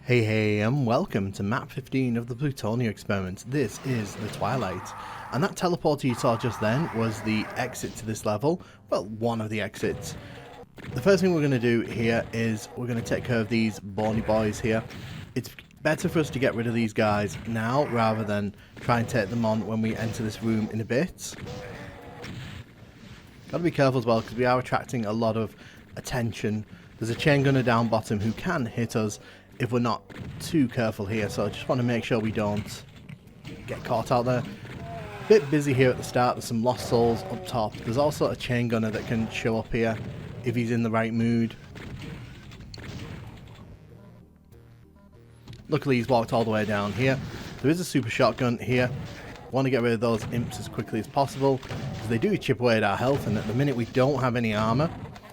Hey, and welcome to map 15 of the Plutonia experiment. This is the Twilight, and that teleporter you saw just then was the exit to this level. Well, one of the exits. The first thing we're going to do here is we're going to take care of these bony boys here. It's better for us to get rid of these guys now rather than try and take them on when we enter this room in a bit. Gotta be careful as well because we are attracting a lot of attention. There's a chain gunner down bottom who can hit us if we're not too careful here, so I just want to make sure we don't get caught out there. Bit busy here at the start. There's some lost souls up top. There's also a chain gunner that can show up here if he's in the right mood. Luckily he's walked all the way down here. There is a super shotgun here. Want to get rid of those imps as quickly as possible because they do chip away at our health, and at the minute we don't have any armor.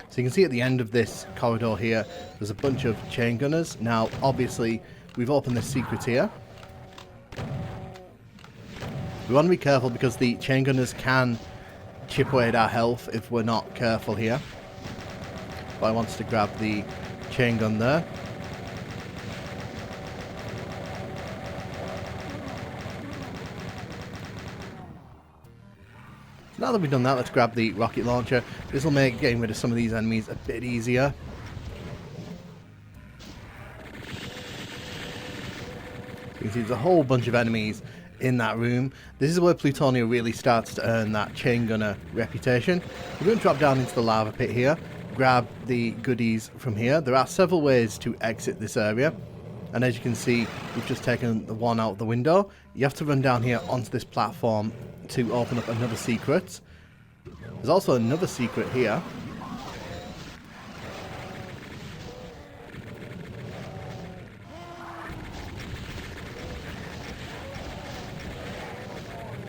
So you can see at the end of this corridor here, there's a bunch of chain gunners. Now, obviously, we've opened this secret here. We want to be careful because the chain gunners can chip away at our health if we're not careful here. But I wanted to grab the chain gun there. Now that we've done that, let's grab the rocket launcher. This will make getting rid of some of these enemies a bit easier. You can see there's a whole bunch of enemies in that room. This is where Plutonia really starts to earn that chain gunner reputation. We're going to drop down into the lava pit here, grab the goodies from here. There are several ways to exit this area. And as you can see, we've just taken the one out the window. You have to run down here onto this platform to open up another secret. There's also another secret here.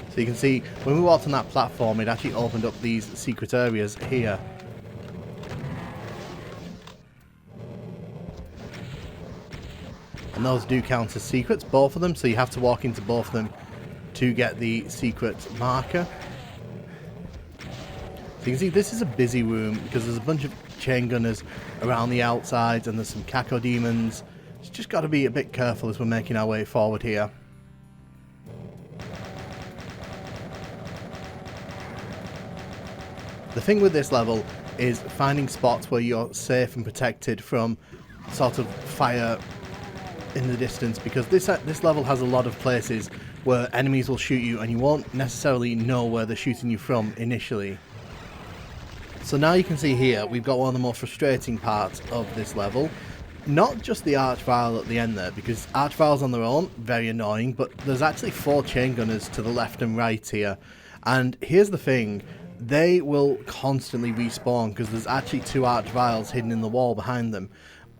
So you can see when we walked on that platform, it actually opened up these secret areas here. And those do count as secrets, both of them, so you have to walk into both of them to get the secret marker. So you can see this is a busy room because there's a bunch of chain gunners around the outsides and there's some caco demons. It's just got to be a bit careful as we're making our way forward here. The thing with this level is finding spots where you're safe and protected from sort of fire in the distance, because this level has a lot of places where enemies will shoot you and you won't necessarily know where they're shooting you from initially. So now you can see here we've got one of the more frustrating parts of this level. Not just the archvile at the end there, because archviles on their own, very annoying, but there's actually 4 chain gunners to the left and right here. And here's the thing, they will constantly respawn because there's actually 2 archviles hidden in the wall behind them.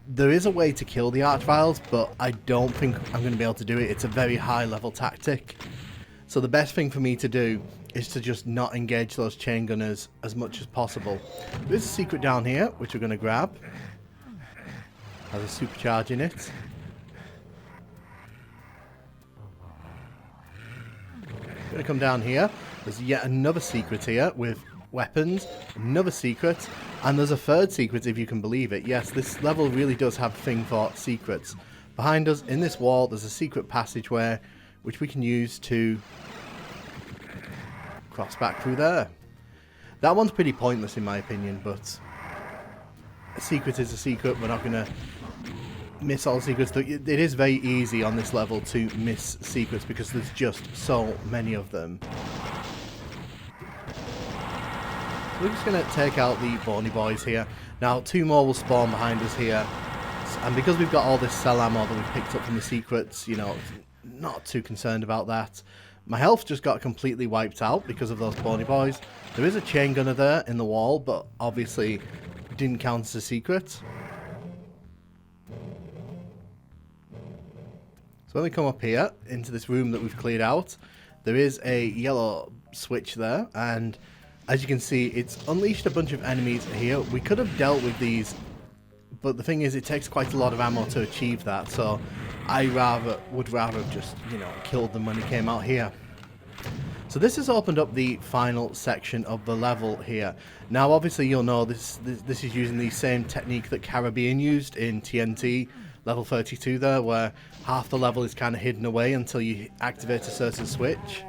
There is a way to kill the archviles, but I don't think I'm going to be able to do it. It's a very high level tactic. So the best thing for me to do is to just not engage those chain gunners as much as possible. There's a secret down here, which we're going to grab. Has a supercharge in it. Going to come down here. There's yet another secret here with weapons, another secret, and there's a third secret if you can believe it. Yes, this level really does have a thing for secrets. Behind us in this wall there's a secret passageway which we can use to cross back through there. That one's pretty pointless in my opinion, but a secret is a secret. We're not going to miss all secrets. It is very easy on this level to miss secrets because there's just so many of them. We're just going to take out the bony boys here. Now 2 more will spawn behind us here. And because we've got all this cell ammo that we've picked up from the secrets, you know, not too concerned about that. My health just got completely wiped out because of those bony boys. There is a chain gunner there in the wall, but obviously didn't count as a secret. So when we come up here into this room that we've cleared out, there is a yellow switch there, and as you can see, it's unleashed a bunch of enemies here. We could have dealt with these, but the thing is, it takes quite a lot of ammo to achieve that, so I would rather have just, you know, killed them when he came out here. So this has opened up the final section of the level here. Now, obviously, you'll know this is using the same technique that Caribbean used in TNT, level 32 there, where half the level is kind of hidden away until you activate a certain switch.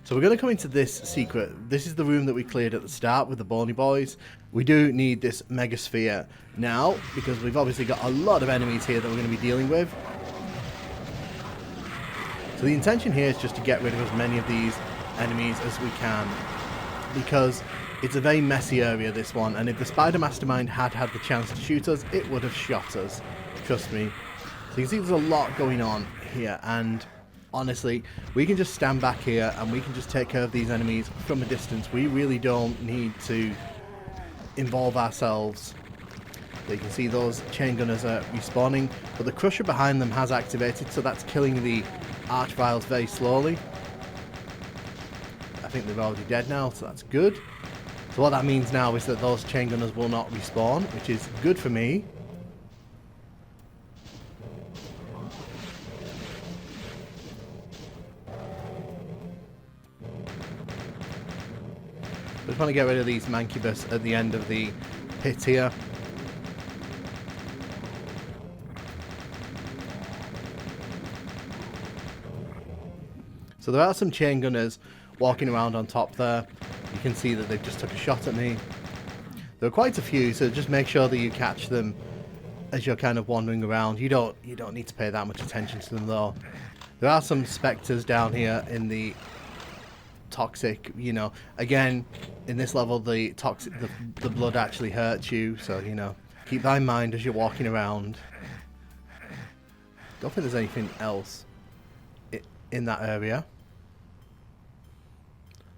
So we're going to come into this secret. This is the room that we cleared at the start with the Bony Boys. We do need this Mega Sphere now, because we've obviously got a lot of enemies here that we're going to be dealing with. So the intention here is just to get rid of as many of these enemies as we can, because it's a very messy area, this one, and if the Spider Mastermind had had the chance to shoot us, it would have shot us. Trust me. So you can see there's a lot going on here, and honestly, we can just stand back here and we can just take care of these enemies from a distance. We really don't need to involve ourselves. So you can see those chain gunners are respawning, but the crusher behind them has activated, so that's killing the archviles very slowly. I think they're already dead now, so that's good. So what that means now is that those chain gunners will not respawn, which is good for me. I just want to get rid of these Mancubus at the end of the pit here. So there are some chain gunners walking around on top there. You can see that they've just took a shot at me. There are quite a few, so just make sure that you catch them as you're kind of wandering around. You don't need to pay that much attention to them though. There are some spectres down here in the toxic, you know, again, in this level the toxic, the blood actually hurts you, so you know, keep that in mind as you're walking around. Don't think there's anything else in that area.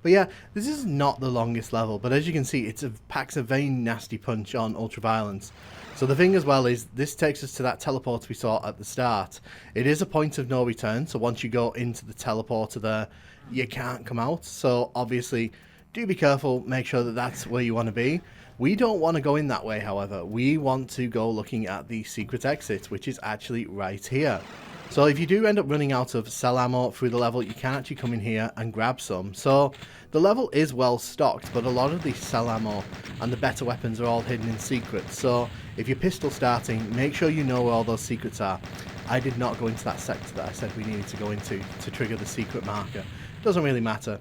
But yeah, this is not the longest level, but as you can see, it packs a very nasty punch on ultraviolence. So the thing as well is, this takes us to that teleporter we saw at the start. It is a point of no return, so once you go into the teleporter there, you can't come out. So obviously, do be careful, make sure that that's where you want to be. We don't want to go in that way, however. We want to go looking at the secret exit, which is actually right here. So if you do end up running out of cell ammo through the level, you can actually come in here and grab some. So the level is well stocked, but a lot of the cell ammo and the better weapons are all hidden in secrets. So if you're pistol starting, make sure you know where all those secrets are. I did not go into that sector that I said we needed to go into to trigger the secret marker. Doesn't really matter.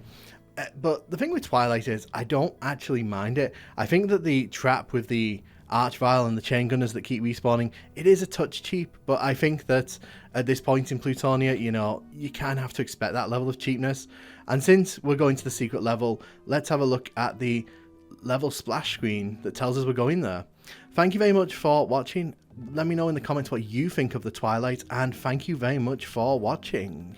But the thing with Twilight is, I don't actually mind it. I think that the trap with the Archvile and the chain gunners that keep respawning, it is a touch cheap, but I think that at this point in Plutonia, you know, you kind of have to expect that level of cheapness. And since we're going to the secret level, let's have a look at the level splash screen that tells us we're going there. Thank you very much for watching. Let me know in the comments what you think of the Twilight, and thank you very much for watching.